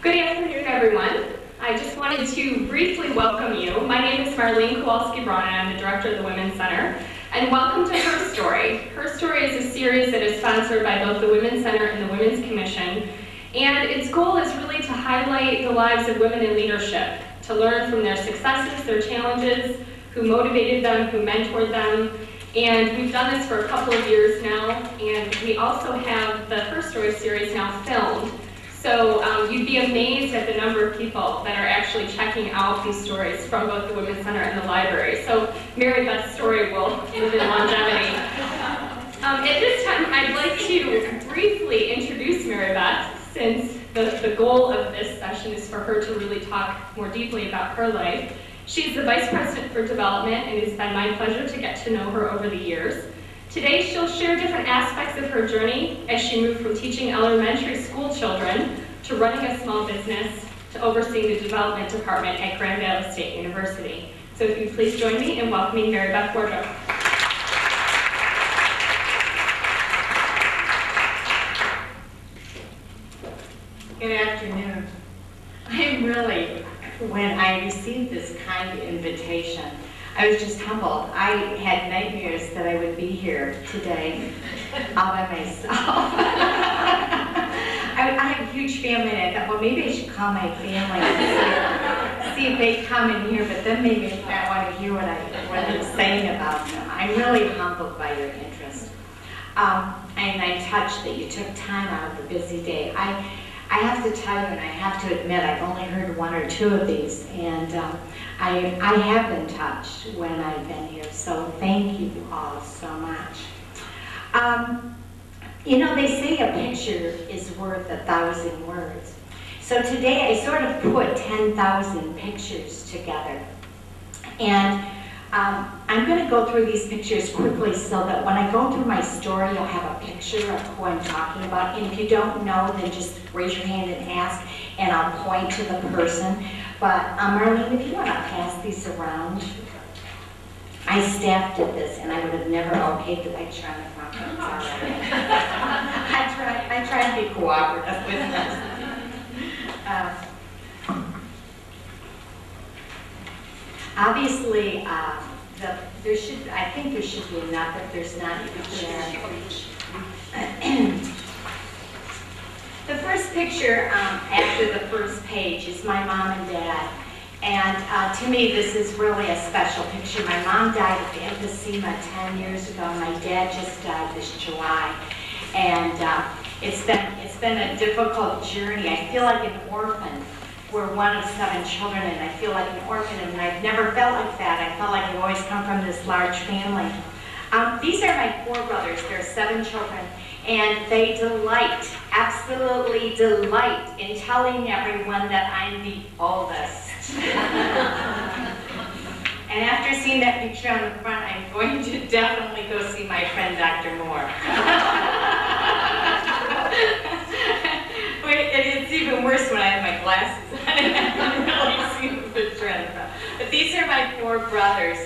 Good afternoon, everyone. I just wanted to briefly welcome you. My name is Marlene Kowalski-Braun, and I'm the director of the Women's Center. And welcome to Her Story. Her Story is a series that is sponsored by both the Women's Center and the Women's Commission. And its goal is really to highlight the lives of women in leadership, to learn from their successes, their challenges, who motivated them, who mentored them. And we've done this for a couple of years now, and we also have the Her Story series now filmed. So you'd be amazed at the number of people that are actually checking out these stories from both the Women's Center and the library. So Mary Beth's story will live in longevity. At this time, I'd like to briefly introduce Mary Beth, since the goal of this session is for her to really talk more deeply about her life. She's the Vice President for Development, and it's been my pleasure to get to know her over the years. Today, she'll share different aspects of her journey as she moved from teaching elementary school children to running a small business to overseeing the development department at Grand Valley State University. So if you please join me in welcoming Mary Beth Wordrop. Good afternoon. When I received this kind invitation, I was just humbled. I had nightmares that I would be here today all by myself. I have a huge family, and I thought, well, maybe I should call my family and see if they come in here, but then maybe they might want to hear what I'm saying about them. I'm really humbled by your interest. And I'm touched that you took time out of a busy day. I have to tell you, and I have to admit, I've only heard one or two of these, and I have been touched when I've been here, so thank you all so much. You know, they say a picture is worth 1,000 words. So today I sort of put 10,000 pictures together. And I'm going to go through these pictures quickly so that when I go through my story, I'll have a picture of who I'm talking about. And if you don't know, then just raise your hand and ask, and I'll point to the person. But Marlene, if you want to pass these around. I staff did this, and I would have never okayed the picture on the front. I try to be cooperative with this. Obviously, I think there should be enough. If there's not, you can share. The first picture after the first page is my mom and dad. And to me, this is really a special picture. My mom died of emphysema 10 years ago. My dad just died this July. And it's been a difficult journey. I feel like an orphan. We're one of 7 children, and I feel like an orphan, and I've never felt like that. I felt like I've always come from this large family. These are my 4 brothers. There are 7 children, and they delight, absolutely delight, in telling everyone that I'm the oldest. And after seeing that picture on the front, I'm going to definitely go see my friend Dr. Moore. It's even worse when I have my glasses on and I can really see the picture on the front. But these are my 4 brothers.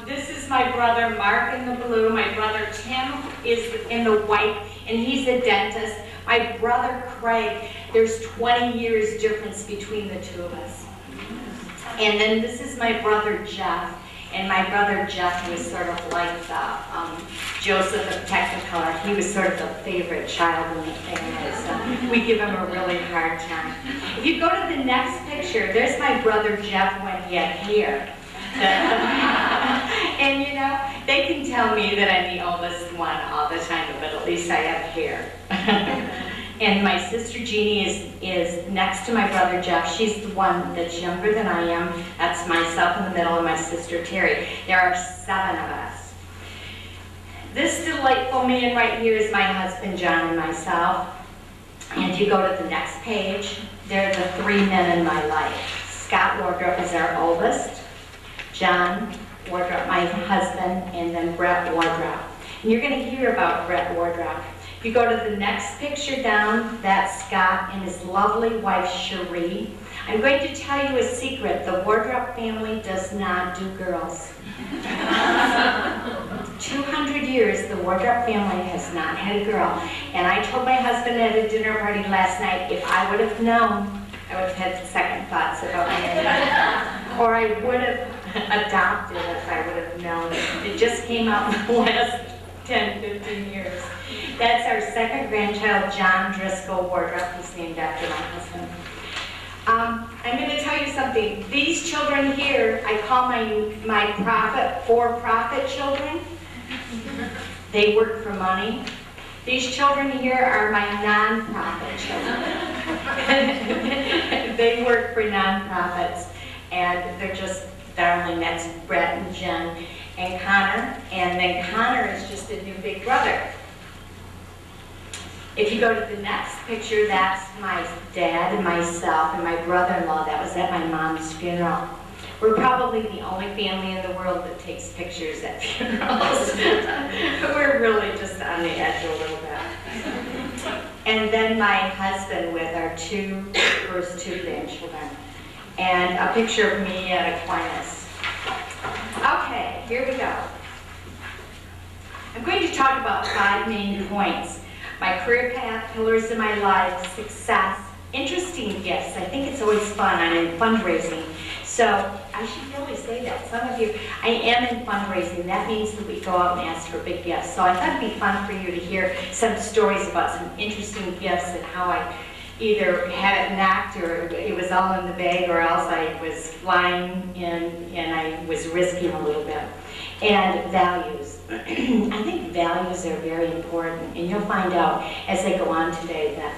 This is my brother Mark in the blue. My brother Tim is in the white, and he's a dentist. My brother Craig, there's 20 years difference between the 2 of us. And then this is my brother Jeff. And my brother Jeff was sort of like the Joseph of Technicolor. He was sort of the favorite child in the family, so we give him a really hard time. If you go to the next picture, there's my brother Jeff when he had hair. And you know, they can tell me that I'm the oldest one all the time, but at least I have hair. And my sister Jeannie is next to my brother Jeff. She's the one that's younger than I am. That's myself in the middle and my sister Terry. There are 7 of us. This delightful man right here is my husband John and myself. And if you go to the next page, they're the 3 men in my life. Scott Wardrop is our oldest, John Wardrop, my husband, and then Brett Wardrop. And you're going to hear about Brett Wardrop. If you go to the next picture down, that's Scott and his lovely wife, Cherie. I'm going to tell you a secret. The Wardrop family does not do girls. 200 years, the Wardrop family has not had a girl. And I told my husband at a dinner party last night, if I would have known I would have had second thoughts about my or I would have adopted if I would have known. It just came out in the last 10, 15 years. That's our second grandchild, John Driscoll Wardrop. He's named after my husband. I'm going to tell you something. These children here, I call my for-profit children. They work for money. These children here are my non-profit children. They work for non-profits, and they're just darling. That's Brett and Jen and Connor, and then Connor is just a new big brother. If you go to the next picture, that's my dad and myself and my brother-in-law. That was at my mom's funeral. We're probably the only family in the world that takes pictures at funerals. We're really just on the edge a little bit. And then my husband with our first two grandchildren. And a picture of me at Aquinas. Okay, here we go. I'm going to talk about 5 main points. My career path, pillars in my life, success, interesting gifts. I think it's always fun. I'm in fundraising. So I should really say that. Some of you, I am in fundraising. That means that we go out and ask for big gifts. So I thought it'd be fun for you to hear some stories about some interesting gifts and how I either had it knocked or it was all in the bag, or else I was flying in and I was risking a little bit. And values. I think values are very important, and you'll find out as I go on today that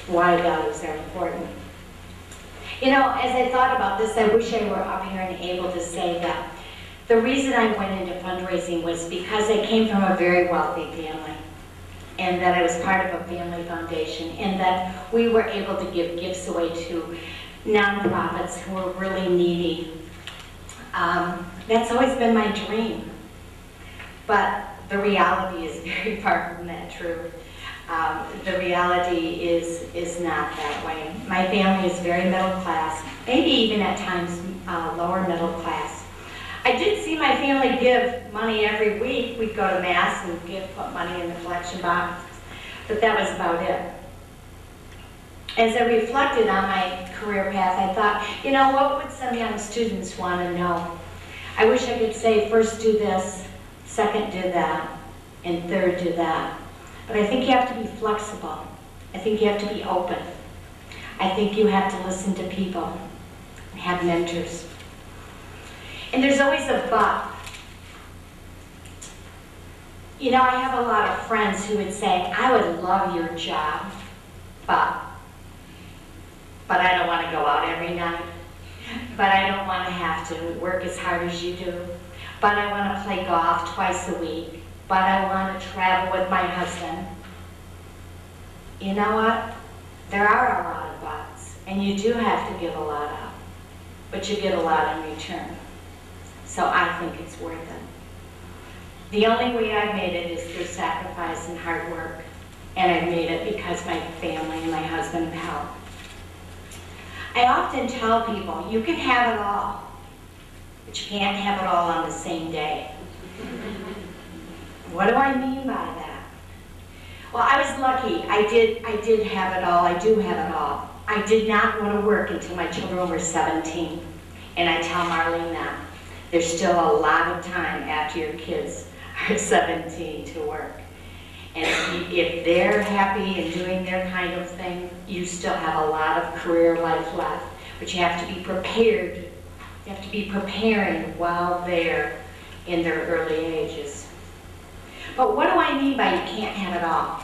why values are important. You know, as I thought about this, I wish I were up here and able to say that the reason I went into fundraising was because I came from a very wealthy family, and that I was part of a family foundation, and that we were able to give gifts away to nonprofits who were really needy. That's always been my dream, but the reality is very far from that true. The reality is not that way. My family is very middle class, maybe even at times lower middle class. I did see my family give money every week. We'd go to Mass and put money in the collection box, but that was about it. As I reflected on my career path, I thought, you know, what would some young students want to know? I wish I could say, first do this, second do that, and third do that. But I think you have to be flexible. I think you have to be open. I think you have to listen to people and have mentors. And there's always a but. You know, I have a lot of friends who would say, I would love your job, but I don't want to go out every night. But I don't want to have to work as hard as you do. But I want to play golf twice a week. But I want to travel with my husband. You know what? There are a lot of buts. And you do have to give a lot up. But you get a lot in return. So I think it's worth it. The only way I've made it is through sacrifice and hard work. And I've made it because my family and my husband have helped. I often tell people, you can have it all, but you can't have it all on the same day. What do I mean by that? Well, I was lucky. I did have it all. I do have it all. I did not want to work until my children were 17. And I tell Marlene that. There's still a lot of time after your kids are 17 to work. And if they're happy and doing their kind of thing, you still have a lot of career life left. But you have to be prepared. You have to be preparing while they're in their early ages. But what do I mean by you can't have it all?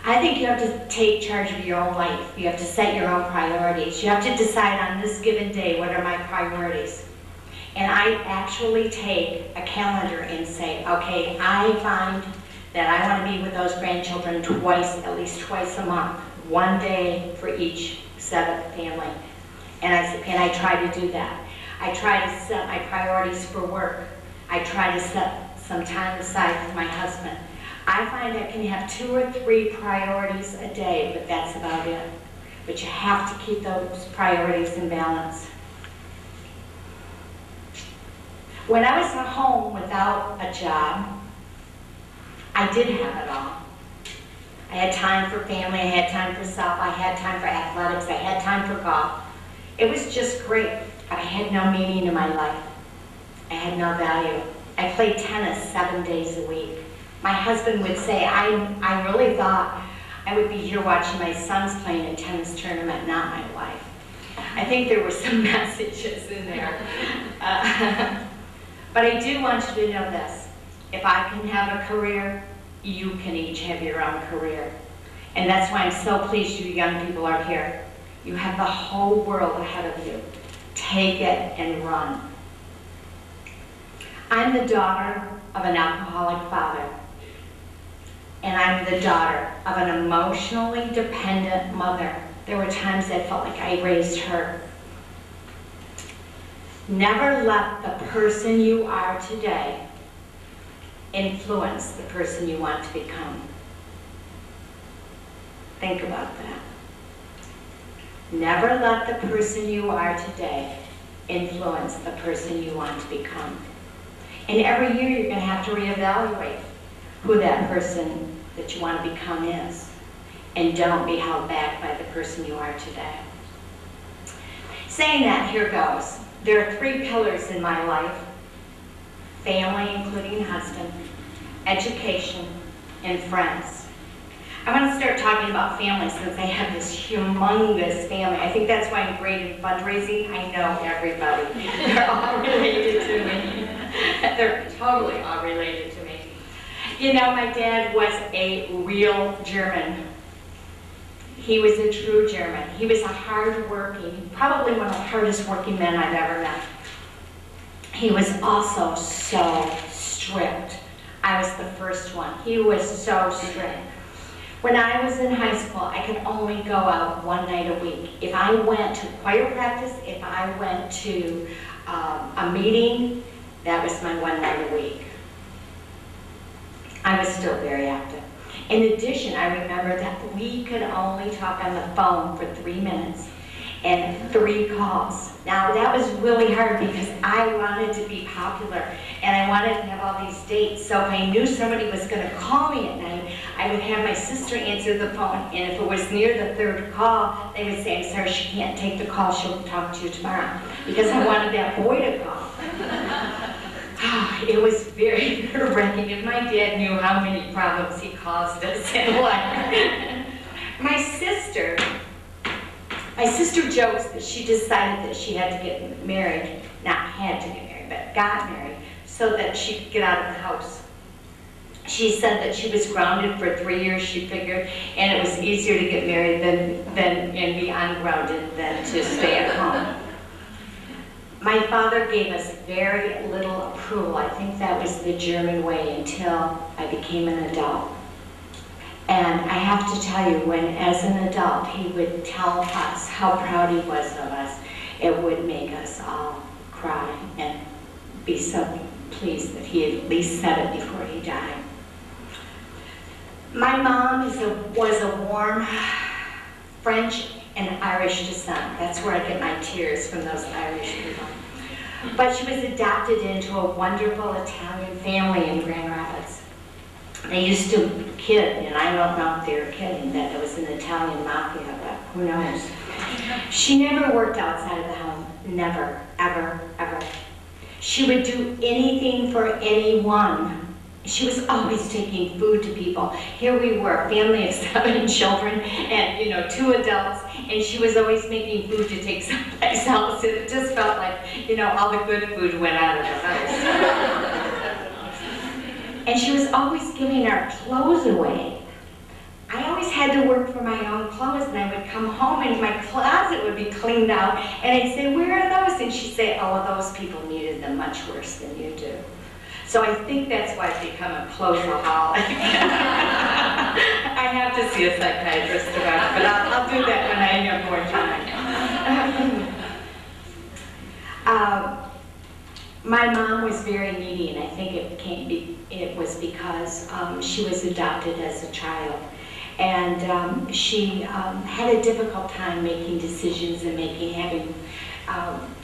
I think you have to take charge of your own life. You have to set your own priorities. You have to decide on this given day, what are my priorities? And I actually take a calendar and say, okay, I find that I want to be with those grandchildren at least twice a month, one day for each set of family. And I try to do that. I try to set my priorities for work. I try to set some time aside for my husband. I find I can have 2 or 3 priorities a day, but that's about it. But you have to keep those priorities in balance. When I was at home without a job, I did have it all. I had time for family, I had time for self, I had time for athletics, I had time for golf. It was just great, but I had no meaning in my life. I had no value. I played tennis 7 days a week. My husband would say, I really thought I would be here watching my sons playing a tennis tournament, not my wife. I think there were some messages in there. But I do want you to know this. If I can have a career, you can each have your own career. And that's why I'm so pleased you young people are here. You have the whole world ahead of you. Take it and run. I'm the daughter of an alcoholic father. And I'm the daughter of an emotionally dependent mother. There were times I felt like I raised her. Never let the person you are today influence the person you want to become. Think about that. Never let the person you are today influence the person you want to become. And every year you're going to have to reevaluate who that person that you want to become is. And don't be held back by the person you are today. Saying that, here goes. There are 3 pillars in my life: family, including husband, education, and friends. I want to start talking about family since I have this humongous family. I think that's why I'm great in fundraising. I know everybody. They're all related to me. They're totally all related to me. You know, my dad was a real German. He was a true German. He was a hard-working, probably one of the hardest working men I've ever met. He was also so strict. I was the first one. He was so strict. When I was in high school, I could only go out 1 night a week. If I went to choir practice, if I went to a meeting, that was my 1 night a week. I was still very active. In addition, I remember that we could only talk on the phone for 3 minutes and 3 calls. Now that was really hard because I wanted to be popular and I wanted to have all these dates. So if I knew somebody was going to call me at night, I would have my sister answer the phone, and if it was near the 3rd call, they would say, "I'm sorry, she can't take the call, she'll talk to you tomorrow," because I wanted that boy to call. It was very nerve-wracking, and my dad knew how many problems he caused us in life. My sister jokes that she decided that she had to get married, not had to get married, but got married, so that she could get out of the house. She said that she was grounded for 3 years, she figured, and it was easier to get married than and be ungrounded than to stay at home. My father gave us very little approval. I think that was the German way until I became an adult. And I have to tell you, when as an adult he would tell us how proud he was of us, it would make us all cry and be so pleased that he had at least said it before he died. My mom was a warm French and Irish descent. That's where I get my tears, from those Irish people. But she was adopted into a wonderful Italian family in Grand Rapids. They used to kid, and I don't know if they were kidding, that it was an Italian mafia, but who knows. She never worked outside of the home. Never, ever, ever. She would do anything for anyone. She was always taking food to people. Here we were, a family of 7 children and 2 adults, and she was always making food to take someplace else. And it just felt like, all the good food went out of the house. And she was always giving our clothes away. I always had to work for my own clothes, and I would come home and my closet would be cleaned out, and I'd say, "Where are those?" And she'd say, "Oh, those people needed them much worse than you do." So I think that's why I've become a clothesaholic. I have to see a psychiatrist about it, but I'll do that when I have more time. My mom was very needy, and I think it was because she was adopted as a child. And she had a difficult time making decisions and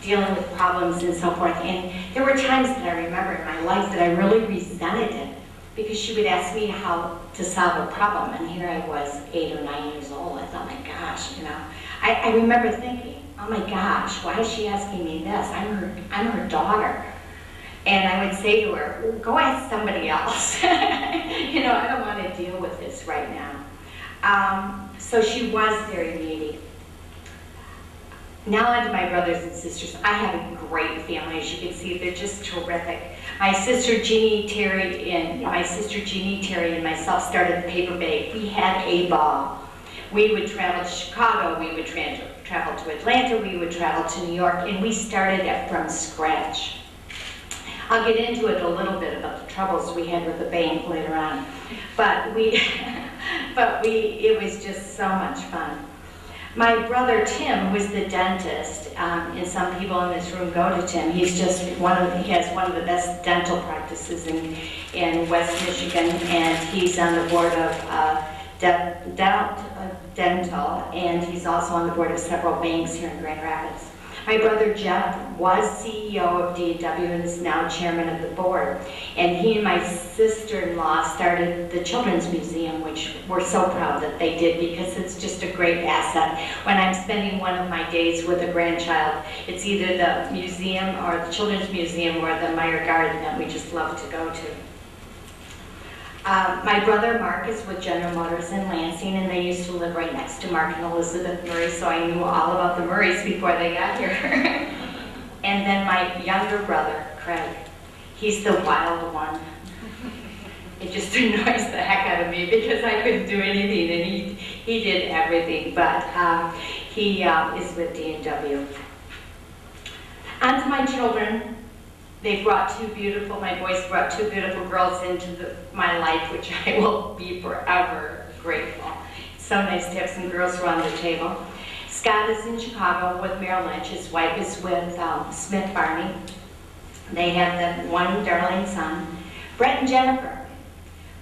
dealing with problems and so forth. And there were times that I remember in my life that I really resented it. because she would ask me how to solve a problem, and here I was 8 or 9 years old. I thought, my gosh, you know. I remember thinking, oh my gosh, why is she asking me this? I'm her daughter. And I would say to her, well, go ask somebody else. You know, I don't want to deal with this right now. So she was very needy. Now on to my brothers and sisters. I have a great family, as you can see. They're just terrific. My sister Jeannie Terry and myself started the Paper Bag. We had a ball. We would travel to Chicago, we would travel to Atlanta, we would travel to New York, and we started it from scratch. I'll get into it a little bit about the troubles we had with the bank later on, but it was just so much fun. My brother Tim was the dentist, and some people in this room go to Tim. He has one of the best dental practices in West Michigan, and he's on the board of dental, and he's also on the board of several banks here in Grand Rapids. My brother Jeff was CEO of D&W and is now chairman of the board. And he and my sister-in-law started the Children's Museum, which we're so proud that they did because it's just a great asset. When I'm spending one of my days with a grandchild, it's either the museum or the Children's Museum or the Meyer Garden that we just love to go to. My brother Mark is with General Motors in Lansing, and they used to live right next to Mark and Elizabeth Murray, so I knew all about the Murrays before they got here. And then my younger brother, Craig, he's the wild one. It just annoys the heck out of me because I couldn't do anything, and he did everything, but he is with D&W. On to my children. My boys brought two beautiful girls into my life, which I will be forever grateful. It's so nice to have some girls around the table. Scott is in Chicago with Merrill Lynch. His wife is with Smith Barney. They have one darling son. Brett and Jennifer.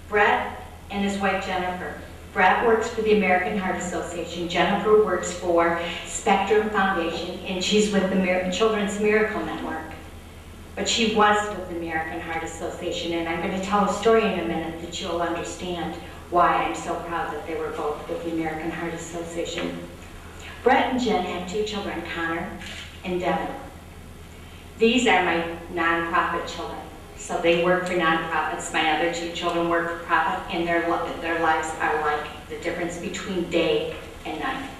Brett and his wife Jennifer. Brett works for the American Heart Association. Jennifer works for Spectrum Foundation, and she's with the Children's Miracle Network. But she was with the American Heart Association, and I'm going to tell a story in a minute that you'll understand why I'm so proud that they were both with the American Heart Association. Brett and Jen have two children, Connor and Devin. These are my nonprofit children. So they work for nonprofits. My other two children work for profit, and their lives are like the difference between day and night.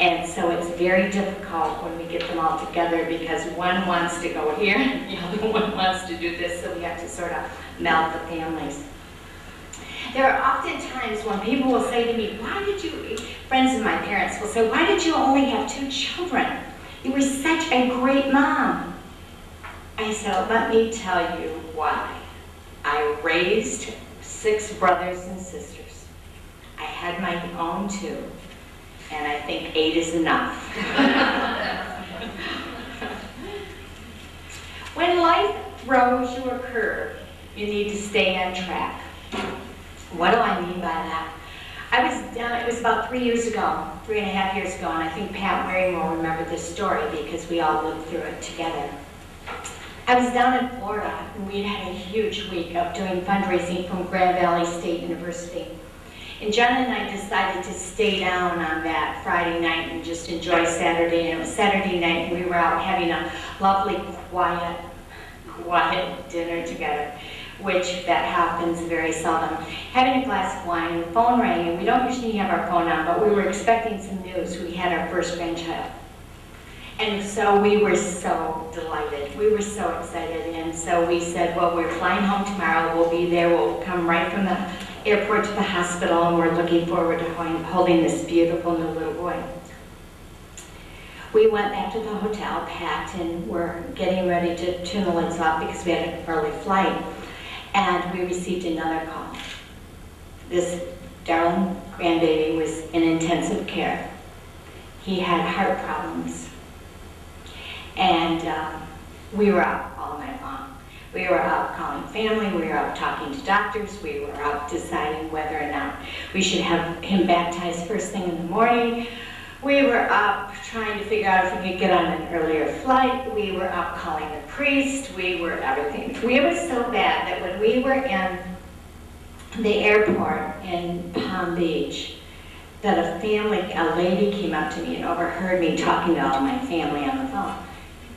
And so it's very difficult when we get them all together because one wants to go here and the other one wants to do this, so we have to sort of meld the families. There are often times when people will say to me, friends of my parents will say, why did you only have two children? You were such a great mom. I said, let me tell you why. I raised 6 brothers and sisters. I had my own 2. And I think 8 is enough. When life throws you a curve, you need to stay on track. What do I mean by that? It was about 3 years ago, 3.5 years ago, and I think Pat Waring will remember this story because we all lived through it together. I was down in Florida, and we'd had a huge week of doing fundraising from Grand Valley State University. And Jen and I decided to stay down on that Friday night and just enjoy Saturday. And it was Saturday night, and we were out having a lovely, quiet dinner together, which that happens very seldom. Having a glass of wine, the phone rang, and we don't usually have our phone on, but we were expecting some news. We had our first grandchild. And so we were so delighted. We were so excited. And so we said, well, we're flying home tomorrow. We'll be there. We'll come right from the airport to the hospital, and we're looking forward to holding this beautiful new little boy. We went back to the hotel, packed, and we're getting ready to tune the lights off because we had an early flight. And we received another call. This darling grandbaby was in intensive care. He had heart problems. And we were up all night long. We were up calling family, we were up talking to doctors, we were up deciding whether or not we should have him baptized first thing in the morning. We were up trying to figure out if we could get on an earlier flight. We were up calling the priest. We were everything. We were so bad that when we were in the airport in Palm Beach that a lady came up to me and overheard me talking to all my family on the phone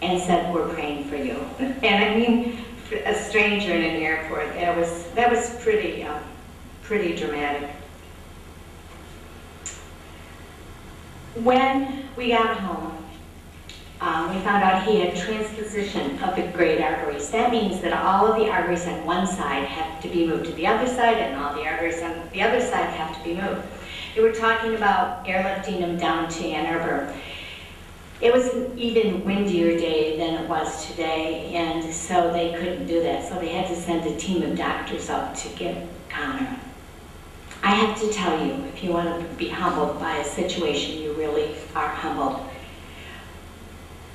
and said, "We're praying for you." And I mean, a stranger in an airport, that was pretty dramatic. When we got home, we found out he had transposition of the great arteries. That means that all of the arteries on one side have to be moved to the other side, and all the arteries on the other side have to be moved. They were talking about airlifting him down to Ann Arbor. It was an even windier day than it was today, and so they couldn't do that. So they had to send a team of doctors up to get Connor. I have to tell you, if you want to be humbled by a situation, you really are humbled.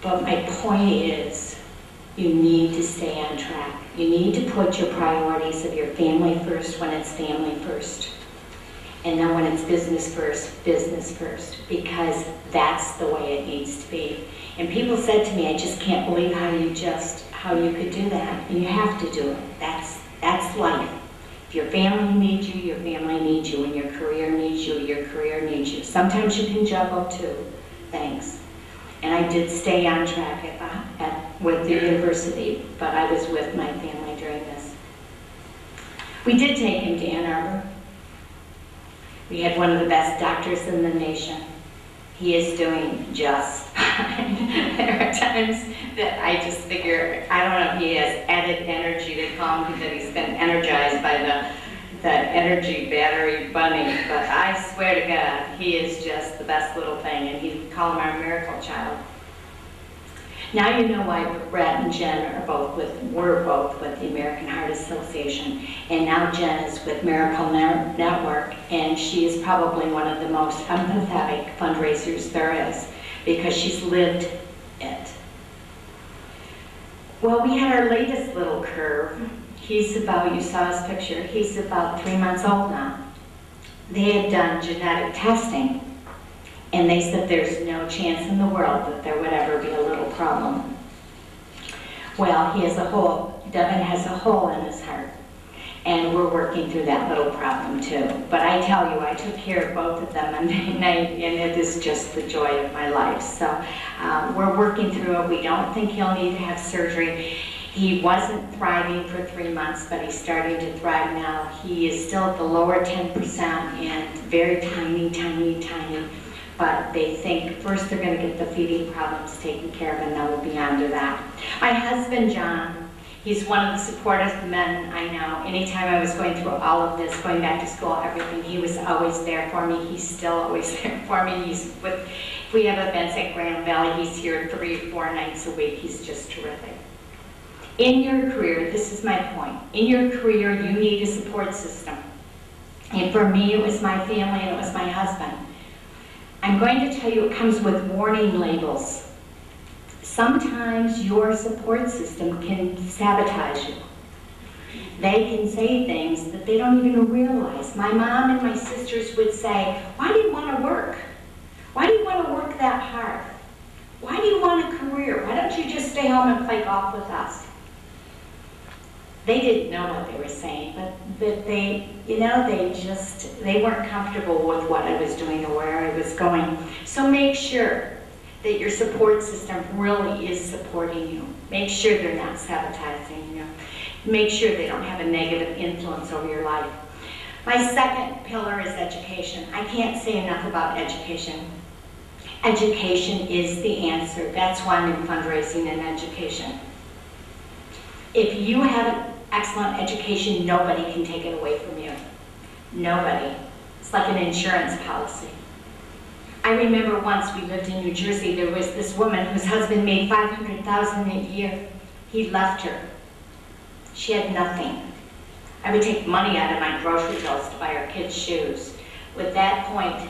But my point is, you need to stay on track. You need to put your priorities of your family first when it's family first. And then when it's business first, because that's the way it needs to be. And people said to me, "I just can't believe how you could do that." And you have to do it. That's life. If your family needs you, your family needs you. When your career needs you, your career needs you. Sometimes you can juggle too. Thanks. And I did stay on track with the university, but I was with my family during this. We did take him to Ann Arbor. We had one of the best doctors in the nation. He is doing just fine. There are times that I just figure, I don't know if he has added energy to call him, that he's been energized by the energy battery bunny, but I swear to God, he is just the best little thing, and we call him our miracle child. Now you know why Brett and Jen were both with the American Heart Association, and now Jen is with Miracle Network, and she is probably one of the most empathetic fundraisers there is, because she's lived it. Well, we had our latest little curve. He's about, you saw his picture, he's about 3 months old now. They had done genetic testing, and they said there's no chance in the world that there would ever be a little problem. Well, he has a hole, Devin has a hole in his heart, and we're working through that little problem too. But I tell you, I took care of both of them Monday night, and it is just the joy of my life. So we're working through it. We don't think he'll need to have surgery. He wasn't thriving for 3 months, but he's starting to thrive now. He is still at the lower 10% and very tiny, tiny, tiny. But they think first they're going to get the feeding problems taken care of, and then we'll be on to that. My husband, John, he's one of the supportive men I know. Anytime I was going through all of this, going back to school, everything, he was always there for me. He's still always there for me. If we have events at Grand Valley, he's here 3 or 4 nights a week. He's just terrific. In your career, this is my point, in your career you need a support system. And for me it was my family and it was my husband. I'm going to tell you it comes with warning labels. Sometimes your support system can sabotage you. They can say things that they don't even realize. My mom and my sisters would say, "Why do you want to work? Why do you want to work that hard? Why do you want a career? Why don't you just stay home and play golf with us?" They didn't know what they were saying, but they, they weren't comfortable with what I was doing or where I was going. So make sure that your support system really is supporting you. Make sure they're not sabotaging you. Make sure they don't have a negative influence over your life. My second pillar is education. I can't say enough about education. Education is the answer. That's why I'm in fundraising and education. If you have an excellent education, nobody can take it away from you. Nobody. It's like an insurance policy. I remember once we lived in New Jersey, there was this woman whose husband made $500,000 a year. He left her. She had nothing. I would take money out of my grocery bills to buy our kids shoes. With that point,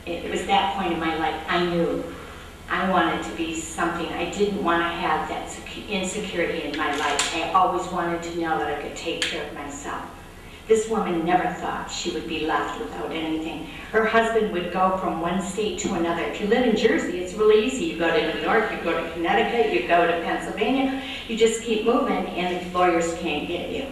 it was that point in my life, I knew I wanted to be something. I didn't want to have that insecurity in my life. I always wanted to know that I could take care of myself. This woman never thought she would be left without anything. Her husband would go from one state to another. If you live in Jersey, it's really easy. You go to New York, you go to Connecticut, you go to Pennsylvania. You just keep moving and lawyers can't get you.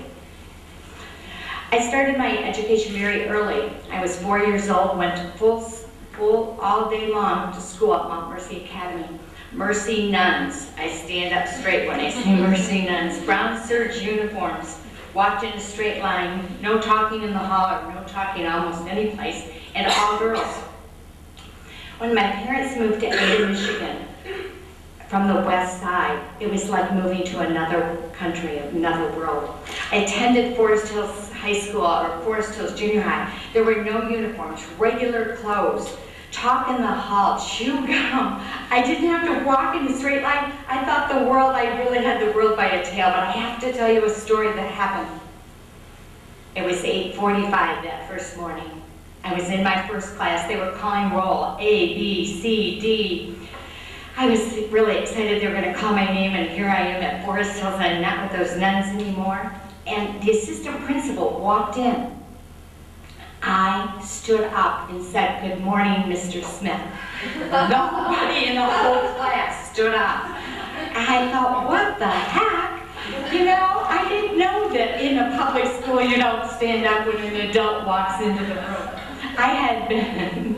I started my education very early. I was 4 years old, went to full all day long to school at Mount Mercy Academy. Mercy nuns. I stand up straight when I say Mercy nuns. Brown serge uniforms. Walked in a straight line. No talking in the hall or no talking almost any place. And all girls. When my parents moved to Ada, Michigan, from the west side, it was like moving to another country, another world. I attended Forest Hills High School, or Forest Hills Junior High. There were no uniforms, regular clothes, talk in the hall, chew gum. I didn't have to walk in a straight line. I thought the world, I really had the world by a tail, but I have to tell you a story that happened. It was 8:45 that first morning. I was in my first class. They were calling roll, A, B, C, D. I was really excited they were going to call my name, and here I am at Forest Hills, and I'm not with those nuns anymore. And the assistant principal walked in. I stood up and said, "Good morning, Mr. Smith." Nobody in the whole class stood up. And I thought, what the heck? You know, I didn't know that in a public school you don't stand up when an adult walks into the room. I had been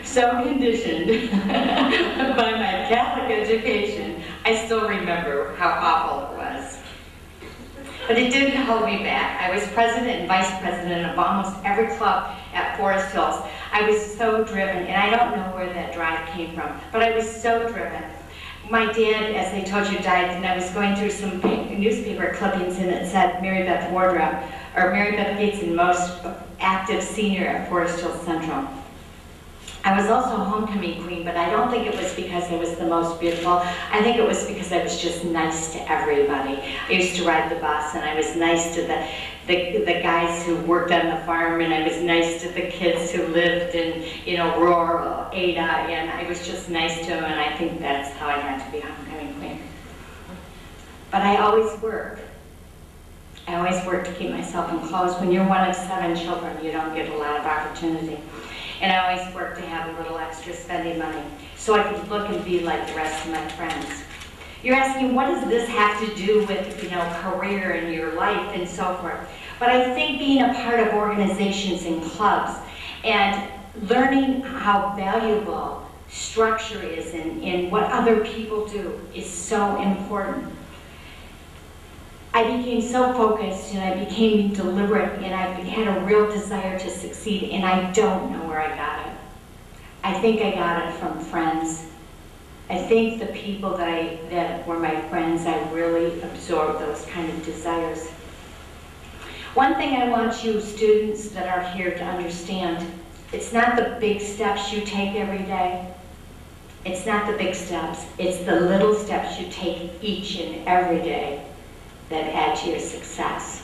so conditioned by my Catholic education, I still remember how awful it was. But it didn't hold me back. I was president and vice president of almost every club at Forest Hills. I was so driven, and I don't know where that drive came from, but I was so driven. My dad, as I told you, died, and I was going through some newspaper clippings, and it said Mary Beth Wordrop, or Mary Beth Gateson, most active senior at Forest Hills Central. I was also homecoming queen, but I don't think it was because I was the most beautiful. I think it was because I was just nice to everybody. I used to ride the bus, and I was nice to the guys who worked on the farm, and I was nice to the kids who lived in, you know, rural Ada, and I was just nice to them, and I think that's how I got to be homecoming queen. But I always worked. I always worked to keep myself in clothes. When you're one of 7 children, you don't get a lot of opportunity. And I always worked to have a little extra spending money so I could look and be like the rest of my friends. You're asking, what does this have to do with, you know, career and your life and so forth? But I think being a part of organizations and clubs and learning how valuable structure is in what other people do is so important. I became so focused, and I became deliberate, and I had a real desire to succeed, and I don't know where I got it. I think I got it from friends. I think the people that were my friends, I really absorbed those kind of desires. One thing I want you students that are here to understand, it's not the big steps you take every day. It's not the big steps. It's the little steps you take each and every day that add to your success.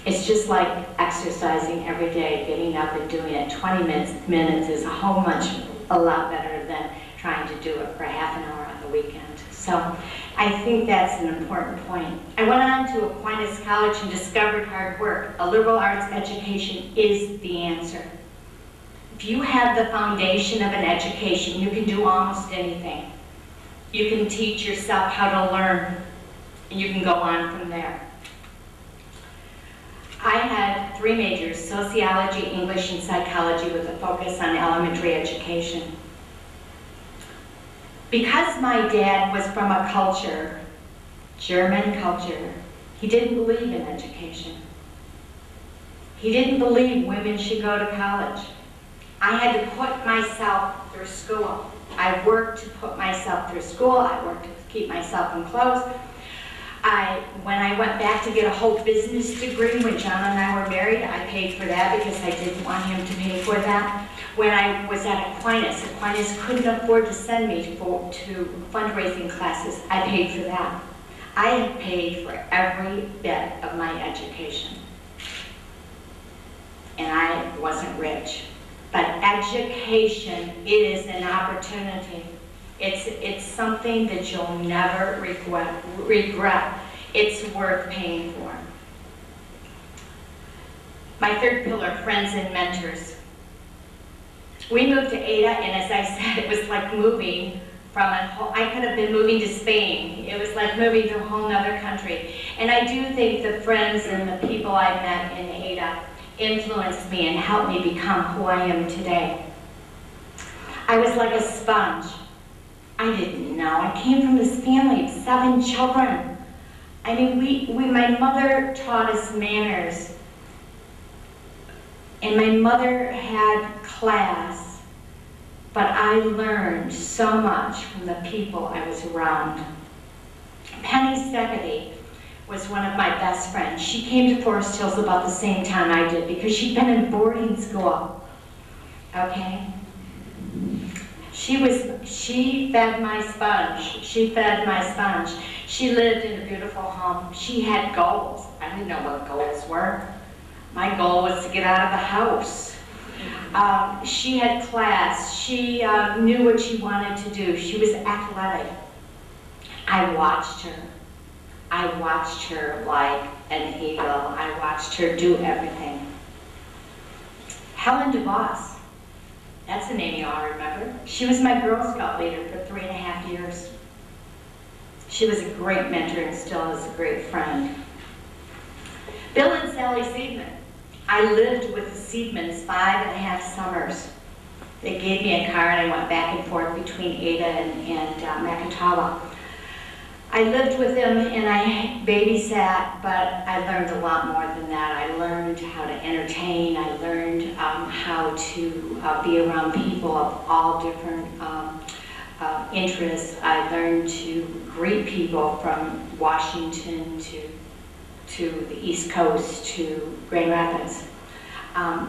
It's just like exercising every day, getting up and doing it. 20 minutes is a lot better than trying to do it for half an hour on the weekend. So I think that's an important point. I went on to Aquinas College and discovered hard work. A liberal arts education is the answer. If you have the foundation of an education, you can do almost anything. You can teach yourself how to learn, and you can go on from there. I had 3 majors: sociology, English, and psychology, with a focus on elementary education. Because my dad was from a culture, German culture, he didn't believe in education. He didn't believe women should go to college. I had to put myself through school. I worked to put myself through school. I worked to keep myself in clothes. When I went back to get a whole business degree, when John and I were married, I paid for that because I didn't want him to pay for that. When I was at Aquinas couldn't afford to send me to fundraising classes. I paid for that. I had paid for every bit of my education. And I wasn't rich. But education is an opportunity. It's something that you'll never regret. It's worth paying for. My 3rd pillar, friends and mentors. We moved to Ada, and as I said, it was like moving from I could have been moving to Spain. It was like moving to a whole nother country. And I do think the friends and the people I met in Ada influenced me and helped me become who I am today. I was like a sponge. I didn't know. I came from this family of 7 children. I mean, my mother taught us manners. And my mother had class, but I learned so much from the people I was around. Penny Steckity was one of my best friends. She came to Forest Hills about the same time I did because she'd been in boarding school, okay? She fed my sponge. She fed my sponge. She lived in a beautiful home. She had goals. I didn't know what goals were. My goal was to get out of the house. She had class. She knew what she wanted to do. She was athletic. I watched her. I watched her like an eagle. I watched her do everything. Helen DeVos. That's a name you all remember. She was my Girl Scout leader for 3.5 years. She was a great mentor and still is a great friend. Bill and Sally Seidman. I lived with the Seidmans 5.5 summers. They gave me a car and I went back and forth between Ada and Macatawa. I lived with them and I babysat, but I learned a lot more than that. I learned how to entertain. I learned how to be around people of all different interests. I learned to greet people from Washington to the East Coast to Grand Rapids.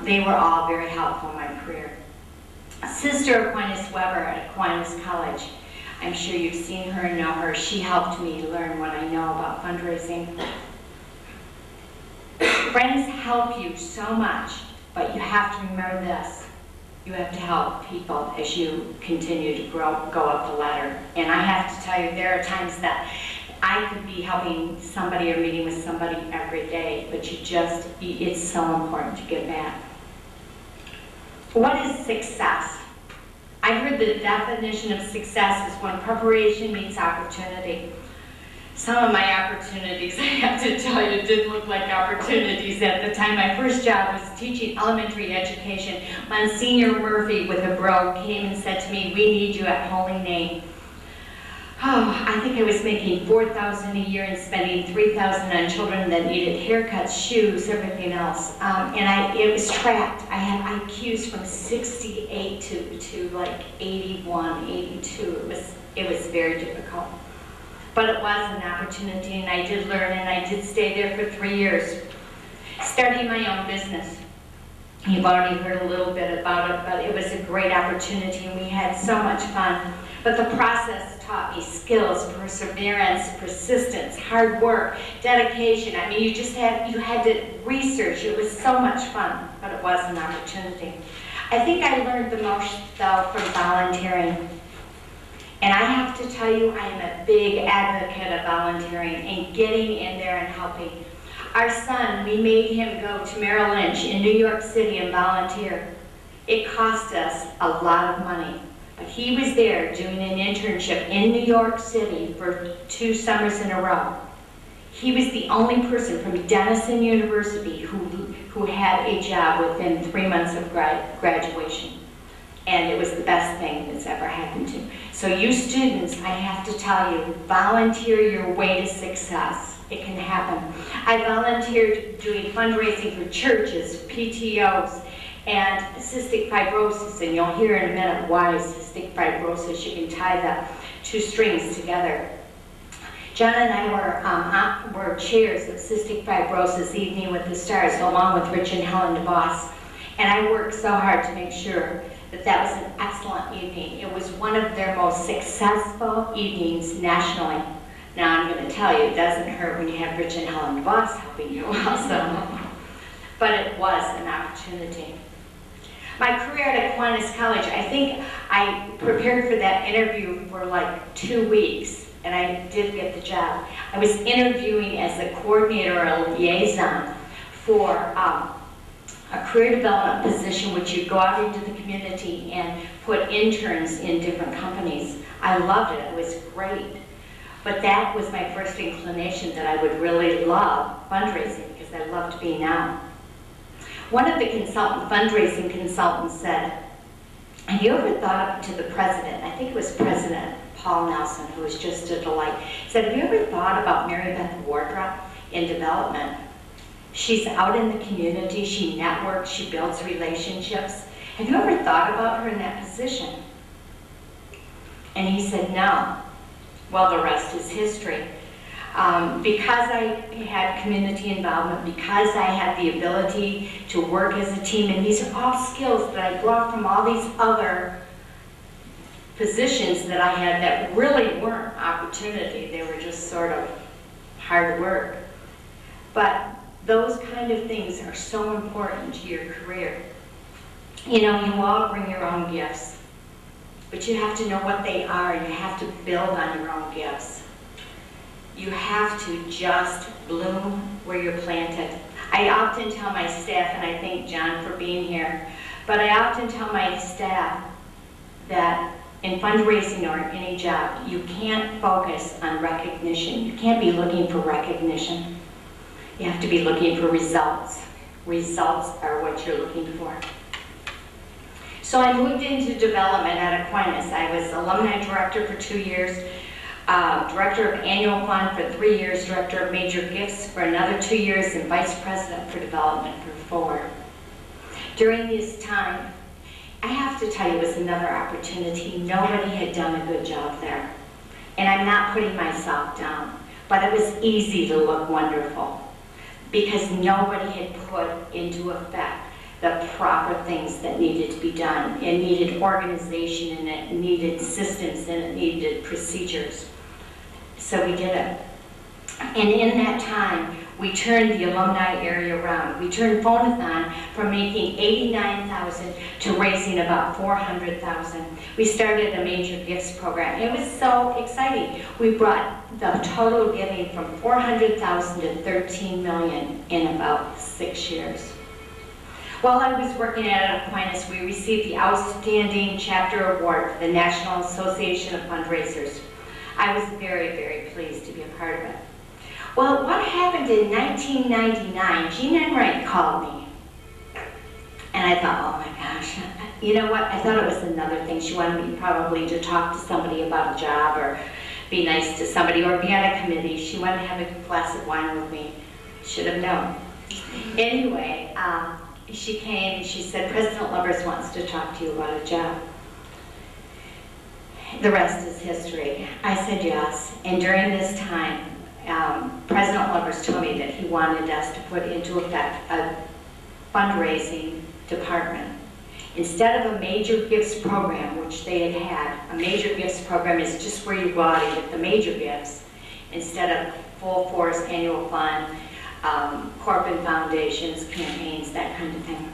They were all very helpful in my career. Sister Aquinas Weber at Aquinas College. I'm sure you've seen her and know her. She helped me learn what I know about fundraising. Friends help you so much, but you have to remember this. You have to help people as you continue to go up the ladder. And I have to tell you, there are times that I could be helping somebody or meeting with somebody every day, but it's so important to give back. What is success? I heard the definition of success is when preparation meets opportunity. Some of my opportunities, I have to tell you, didn't look like opportunities at the time. My first job was teaching elementary education. Monsignor Murphy with a bro came and said to me, "We need you at Holy Name." Oh, I think I was making $4,000 a year and spending $3,000 on children that needed haircuts, shoes, everything else. It was tracked. I had IQs from 68 to like 81, 82. It was very difficult. But it was an opportunity, and I did learn, and I did stay there for 3 years. Starting my own business. You've already heard a little bit about it, but it was a great opportunity, and we had so much fun. But the process taught me skills, perseverance, persistence, hard work, dedication. I mean, you had to research. It was so much fun, but it was an opportunity. I think I learned the most, though, from volunteering. And I have to tell you, I am a big advocate of volunteering and getting in there and helping. Our son, we made him go to Merrill Lynch in New York City and volunteer. It cost us a lot of money. But he was there doing an internship in New York City for 2 summers in a row. He was the only person from Denison University who had a job within 3 months of graduation. And it was the best thing that's ever happened to me. So you students, I have to tell you, volunteer your way to success. It can happen. I volunteered doing fundraising for churches, PTOs, and cystic fibrosis, and you'll hear in a minute why cystic fibrosis. You can tie the 2 strings together. John and I were chairs of Cystic Fibrosis Evening with the Stars, along with Rich and Helen DeVos, and I worked so hard to make sure that was an excellent evening. It was one of their most successful evenings nationally. Now I'm going to tell you, it doesn't hurt when you have Rich and Helen DeVos helping you also, but it was an opportunity. My career at Aquinas College, I think I prepared for that interview for like 2 weeks, and I did get the job. I was interviewing as a coordinator or a liaison for a career development position which you'd go out into the community and put interns in different companies. I loved it. It was great. But that was my first inclination that I would really love fundraising because I loved being out. One of the fundraising consultants said, have you ever thought to the president, I think it was President Paul Nelson, who was just a delight, said, have you ever thought about Mary Beth Wardrop in development? She's out in the community, she networks, she builds relationships. Have you ever thought about her in that position? And he said, no. Well, the rest is history. Because I had community involvement, because I had the ability to work as a team, and these are all skills that I brought from all these other positions that I had that really weren't opportunity. They were just sort of hard work. But those kind of things are so important to your career. You know, you all bring your own gifts, but you have to know what they are, and you have to build on your own gifts. You have to just bloom where you're planted. I often tell my staff, and I thank John for being here, but I often tell my staff that in fundraising or any job, you can't focus on recognition. You can't be looking for recognition. You have to be looking for results. Results are what you're looking for. So I moved into development at Aquinas. I was alumni director for 2 years, director of annual fund for 3 years, director of major gifts for another 2 years, and vice president for development for 4. During this time, I have to tell you, it was another opportunity. Nobody had done a good job there. And I'm not putting myself down, but it was easy to look wonderful because nobody had put into effect the proper things that needed to be done. It needed organization, and it needed systems, and it needed procedures. So we did it. And in that time, we turned the alumni area around. We turned Phonathon from making $89,000 to raising about $400,000. We started a major gifts program. It was so exciting. We brought the total giving from $400,000 to $13 million in about 6 years. While I was working at Aquinas, we received the Outstanding Chapter Award for the National Association of Fundraisers. I was very, very pleased to be a part of it. Well, what happened in 1999, Jean Enright called me. And I thought, oh my gosh, you know what? I thought it was another thing. She wanted me probably to talk to somebody about a job or be nice to somebody or be on a committee. She wanted to have a glass of wine with me. Should have known. Anyway, she came and she said, President Lubbers wants to talk to you about a job. The rest is history. I said yes, and during this time, President Lubbers told me that he wanted us to put into effect a fundraising department. Instead of a major gifts program, which they had had, a major gifts program is just where you go out and get the major gifts, instead of full force annual fund, corporate foundations, campaigns, that kind of thing.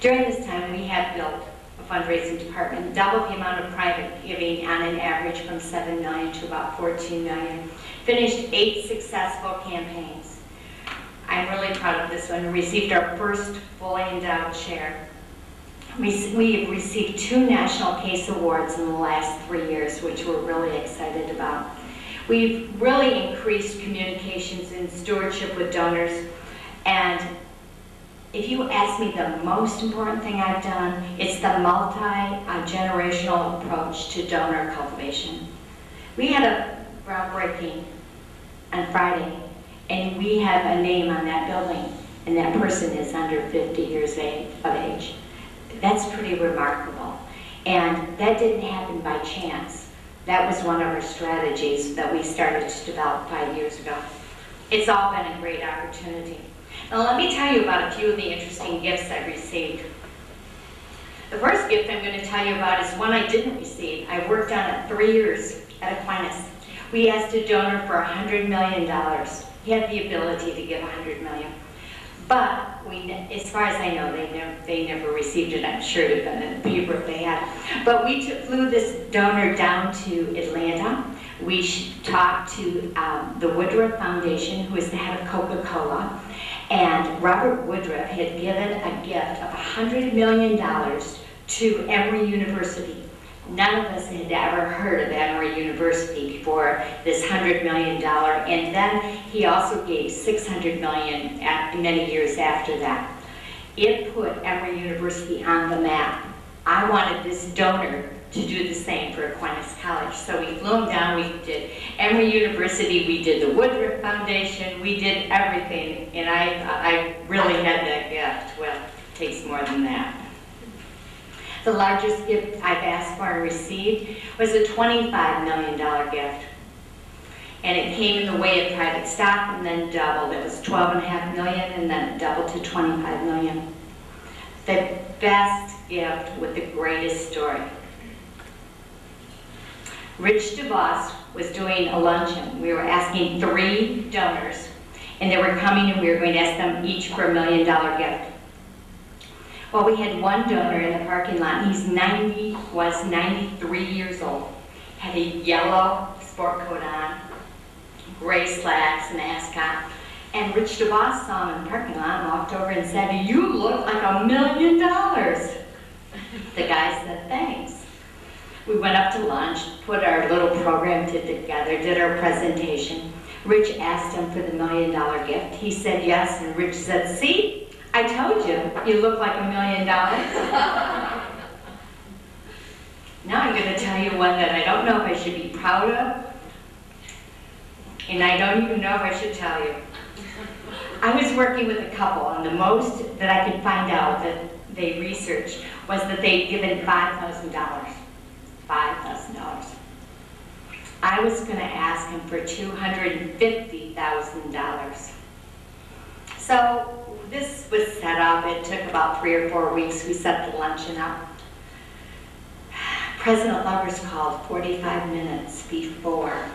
During this time, we have built a fundraising department, double the amount of private giving on an average from 7 million to about 14 million. Finished 8 successful campaigns. I'm really proud of this one. We received our first fully endowed chair. We have received 2 National Case Awards in the last 3 years, which we're really excited about. We've really increased communications and stewardship with donors, and if you ask me the most important thing I've done, it's the multi-generational approach to donor cultivation. We had a groundbreaking on Friday, and we have a name on that building, and that person is under 50 years of age. That's pretty remarkable. And that didn't happen by chance. That was one of our strategies that we started to develop 5 years ago. It's all been a great opportunity. Now let me tell you about a few of the interesting gifts I received. The first gift I'm going to tell you about is one I didn't receive. I worked on it 3 years at Aquinas. We asked a donor for $100 million. He had the ability to give $100 million. But as far as I know, they never received it. I'm sure it had been in the paper if they had. But we flew this donor down to Atlanta. we talked to the Wordrop Foundation, who is the head of Coca-Cola, and Robert Wordrop had given a gift of $100 million to Emory University. None of us had ever heard of Emory University before this $100 million, and then he also gave $600 million many years after that. It put Emory University on the map. I wanted this donor to do the same for Aquinas College. So we flew him down, we did Emory University, we did the Wordrop Foundation, we did everything, and I really had that gift. Well, it takes more than that. The largest gift I've asked for and received was a $25 million gift. And it came in the way of private stock and then doubled. It was $12.5 million and then it doubled to $25 million. The best gift with the greatest story. Rich DeVos was doing a luncheon. We were asking 3 donors, and they were coming and we were going to ask them each for $1 million gift. Well, we had one donor in the parking lot. Was 93 years old, had a yellow sport coat on, gray slacks and ascot. And Rich DeVos saw him in the parking lot and walked over and said, "You look like $1 million." The guy said, "Thanks." We went up to lunch, put our little program together, did our presentation. Rich asked him for the $1 million gift. He said yes, and Rich said, "See? I told you, you look like $1 million." Now I'm going to tell you one that I don't know if I should be proud of, and I don't even know if I should tell you. I was working with a couple, and the most that I could find out that they researched was that they'd given $5,000. $5,000. I was going to ask him for $250,000. So this was set up. It took about 3 or 4 weeks. We set the luncheon up. President Lovers called 45 minutes before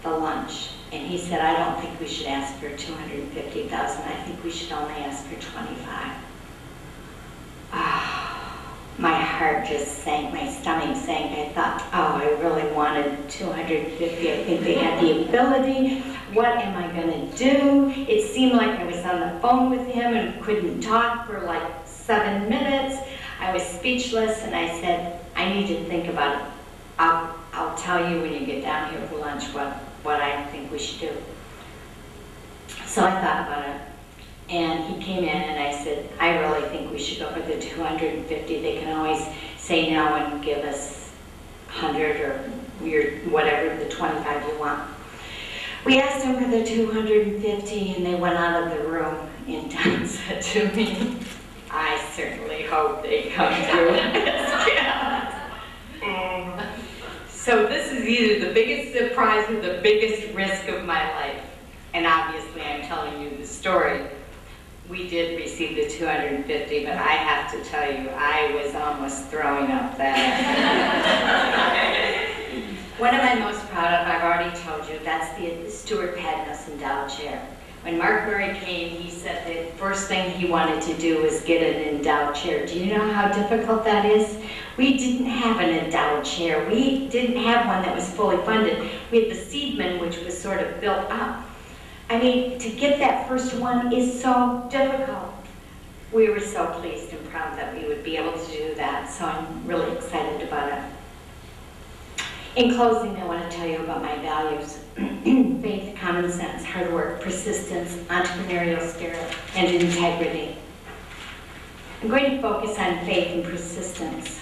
the lunch, and he said, "I don't think we should ask for $250,000. I think we should only ask for $25,000. My heart just sank, my stomach sank. I thought, oh, I really wanted $250,000. I think they had the ability. What am I going to do? It seemed like I was on the phone with him and couldn't talk for like 7 minutes. I was speechless, and I said, "I need to think about it. I'll tell you when you get down here for lunch what I think we should do." So I thought about it. And he came in and I said, "I really think we should go for the $250,000. They can always say no and give us $100,000 or whatever, the $25,000 you want." We asked them for the $250,000 and they went out of the room, and Don said to me, "I certainly hope they come through this." So this is either the biggest surprise or the biggest risk of my life. And obviously I'm telling you the story. We did receive the $250,000, but I have to tell you, I was almost throwing up that. What am I most proud of? I've already told you. That's the Stuart Padnos endowed chair. When Mark Murray came, he said the first thing he wanted to do was get an endowed chair. Do you know how difficult that is? We didn't have an endowed chair. We didn't have one that was fully funded. We had the Seedman, which was sort of built up. I mean, to get that first one is so difficult. We were so pleased and proud that we would be able to do that, so I'm really excited about it. In closing, I want to tell you about my values. Faith, common sense, hard work, persistence, entrepreneurial spirit, and integrity. I'm going to focus on faith and persistence.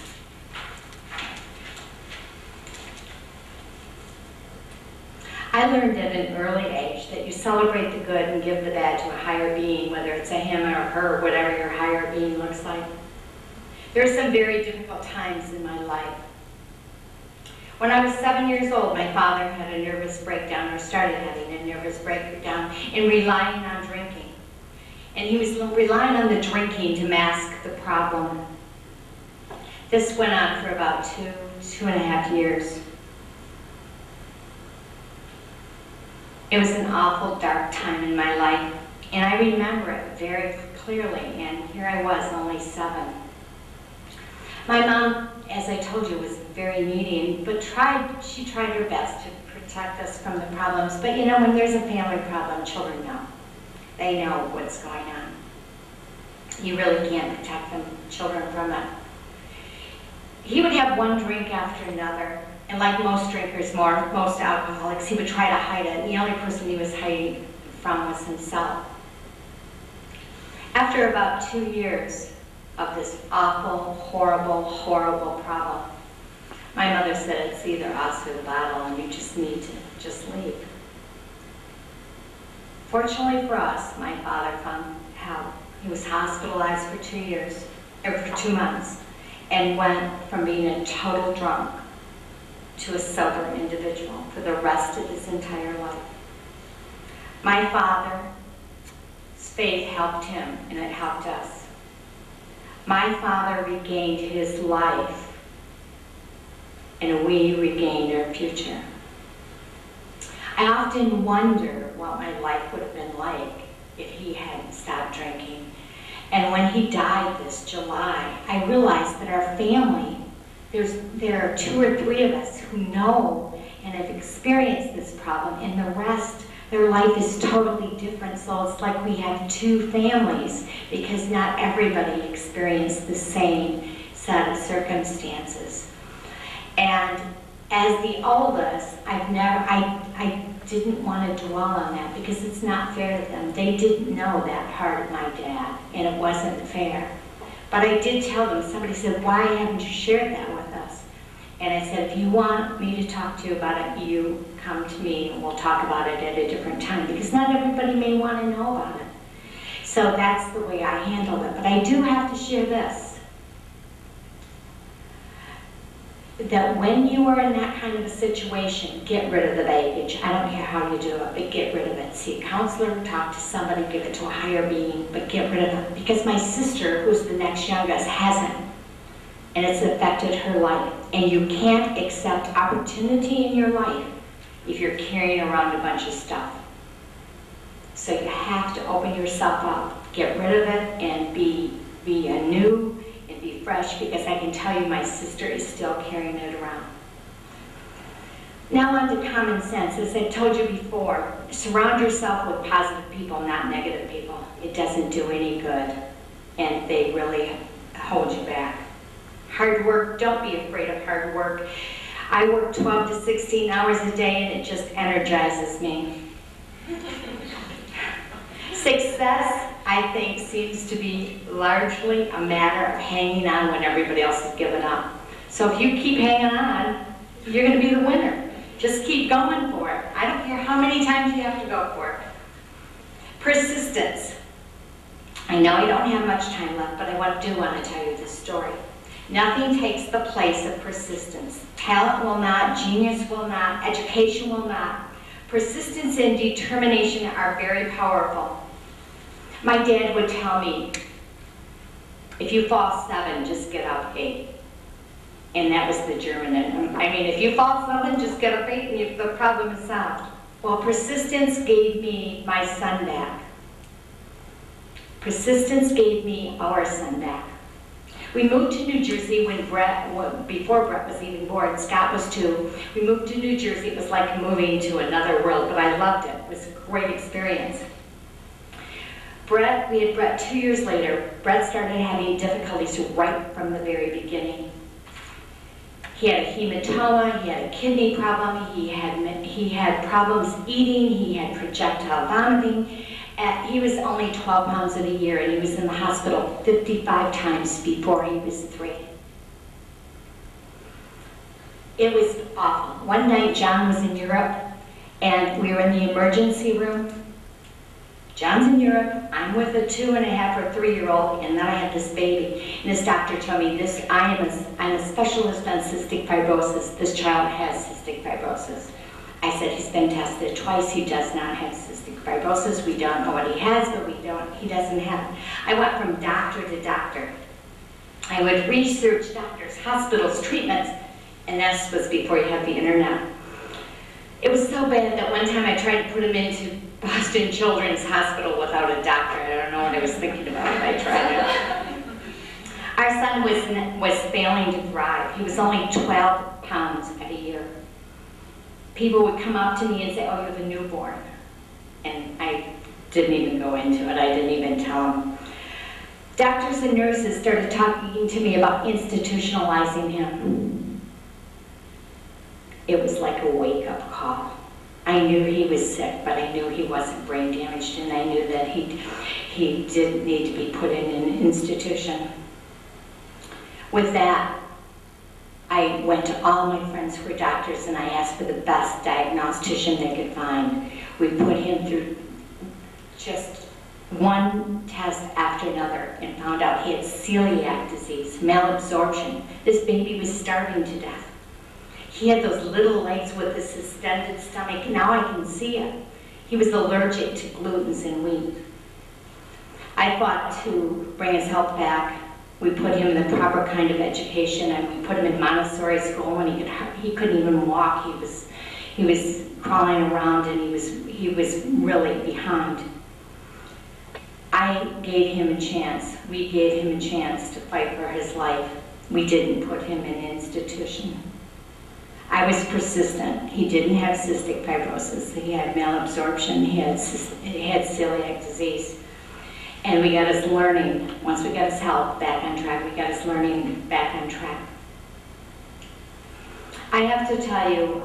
I learned at an early age that you celebrate the good and give the bad to a higher being, whether it's a him or her, whatever your higher being looks like. There are some very difficult times in my life. When I was 7 years old, my father had a nervous breakdown, or started having a nervous breakdown, and relying on drinking. And he was relying on the drinking to mask the problem. This went on for about two and a half years. It was an awful dark time in my life, and I remember it very clearly, and here I was, only 7. My mom as I told you, was very needy, but she tried her best to protect us from the problems. But you know, when there's a family problem, children know. They know what's going on. You really can't protect children from it. He would have one drink after another, and like most drinkers, most alcoholics, he would try to hide it, and the only person he was hiding from was himself. After about 2 years of this awful, horrible, horrible problem, my mother said, it's either us or the bottle, and you just need to just leave. Fortunately for us, my father found help. He was hospitalized for 2 months, and went from being a total drunk to a sober individual for the rest of his entire life. My father's faith helped him, and it helped us. My father regained his life, and we regained our future. I often wonder what my life would have been like if he hadn't stopped drinking. And when he died this July, I realized that our family, there are 2 or 3 of us who know and have experienced this problem, and the rest, their life is totally different. So it's like we have 2 families, because not everybody experienced the same set of circumstances. And as the oldest, I didn't want to dwell on that, because it's not fair to them. They didn't know that part of my dad, and it wasn't fair. But I did tell them. Somebody said, why haven't you shared that with us? And I said, if you want me to talk to you about it, you come to me and we'll talk about it at a different time, because not everybody may want to know about it. So that's the way I handle it. But I do have to share this, that when you are in that kind of a situation, get rid of the baggage. I don't care how you do it, but get rid of it. See a counselor, talk to somebody, give it to a higher being, but get rid of it. Because my sister, who's the next youngest, hasn't, and it's affected her life. And you can't accept opportunity in your life if you're carrying around a bunch of stuff. So you have to open yourself up, get rid of it, and be anew, and be fresh, because I can tell you my sister is still carrying it around. Now on to common sense. As I told you before, surround yourself with positive people, not negative people. It doesn't do any good, and they really hold you back. Hard work, don't be afraid of hard work. I work 12 to 16 hours a day, and it just energizes me. Success, I think, seems to be largely a matter of hanging on when everybody else has given up. So if you keep hanging on, you're going to be the winner. Just keep going for it. I don't care how many times you have to go for it. Persistence. I know I don't have much time left, but I do want to tell you this story. Nothing takes the place of persistence. Talent will not, genius will not, education will not. Persistence and determination are very powerful. My dad would tell me, if you fall 7, just get up 8. And that was the German in him. I mean, if you fall 7, just get up 8 and the problem is solved. Well, persistence gave me my son back. Persistence gave me our son back. We moved to New Jersey before Brett was even born. Scott was 2. We moved to New Jersey. It was like moving to another world, but I loved it. It was a great experience. We had Brett 2 years later. Brett started having difficulties right from the very beginning. He had a hematoma, he had a kidney problem, he had problems eating, he had projectile vomiting. He was only 12 pounds a year, and he was in the hospital 55 times before he was 3. It was awful. One night, John was in Europe, and we were in the emergency room. John's in Europe, I'm with a 2.5 or 3-year-old, and then I have this baby. And this doctor told me, I'm a specialist on cystic fibrosis. This child has cystic fibrosis. I said, he's been tested twice. He does not have cystic fibrosis. We don't know what he has, but he doesn't have it. I went from doctor to doctor. I would research doctors, hospitals, treatments, and this was before you had the internet. It was so bad that one time I tried to put him into Boston Children's Hospital without a doctor. I don't know what I was thinking about, but I tried it. Our son was failing to thrive. He was only 12 pounds at a year. People would come up to me and say, "Oh, you're the newborn." And I didn't even go into it. I didn't even tell them. Doctors and nurses started talking to me about institutionalizing him. It was like a wake-up call. I knew he was sick, but I knew he wasn't brain damaged, and I knew that he didn't need to be put in an institution. With that, I went to all my friends who were doctors, and I asked for the best diagnostician they could find. We put him through just one test after another and found out he had celiac disease, malabsorption. This baby was starving to death. He had those little legs with this distended stomach. Now I can see it. He was allergic to glutens and wheat. I fought to bring his health back. We put him in the proper kind of education, and we put him in Montessori school, and he couldn't even walk. He was crawling around, and he was really behind. I gave him a chance. We gave him a chance to fight for his life. We didn't put him in an institution. I was persistent. He didn't have cystic fibrosis. He had malabsorption. He had celiac disease. And we got his learning, once we got his health back on track, we got his learning back on track. I have to tell you,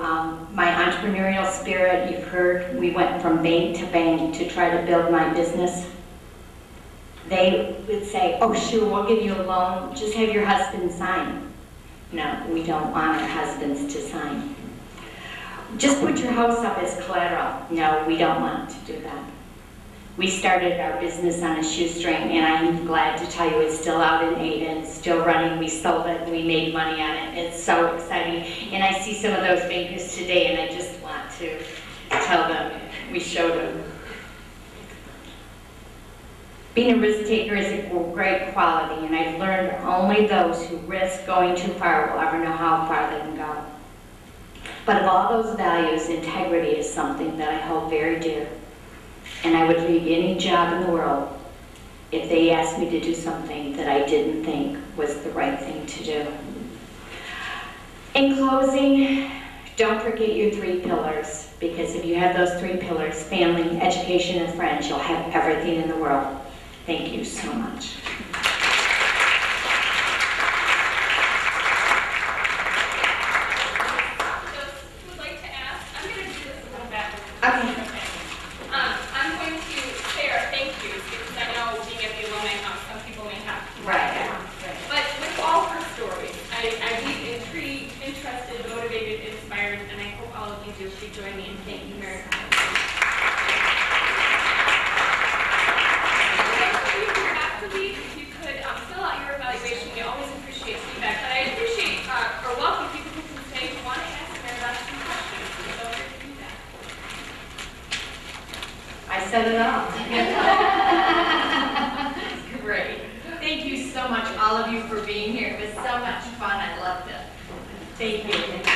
my entrepreneurial spirit, you've heard, we went from bank to bank to try to build my business. They would say, "Oh, sure, we'll give you a loan. Just have your husband sign." No, we don't want our husbands to sign. "Just put your house up as collateral." No, we don't want to do that. We started our business on a shoestring, and I'm glad to tell you it's still out in Ada, it's still running. We sold it, we made money on it. It's so exciting. And I see some of those bankers today, and I just want to tell them, we showed them. Being a risk taker is a great quality, and I've learned only those who risk going too far will ever know how far they can go. But of all those values, integrity is something that I hold very dear. And I would leave any job in the world if they asked me to do something that I didn't think was the right thing to do. In closing, don't forget your 3 pillars, because if you have those 3 pillars, family, education, and friends, you'll have everything in the world. Thank you so much. Join me in thanking you very much. You have to leave. If you could fill out your evaluation, we always appreciate feedback. But I appreciate or welcome people who can stay who want to ask their some questions. So feel free to do that. I said it all. Great. Thank you so much, all of you, for being here. It was so much fun. I loved it. Thank you.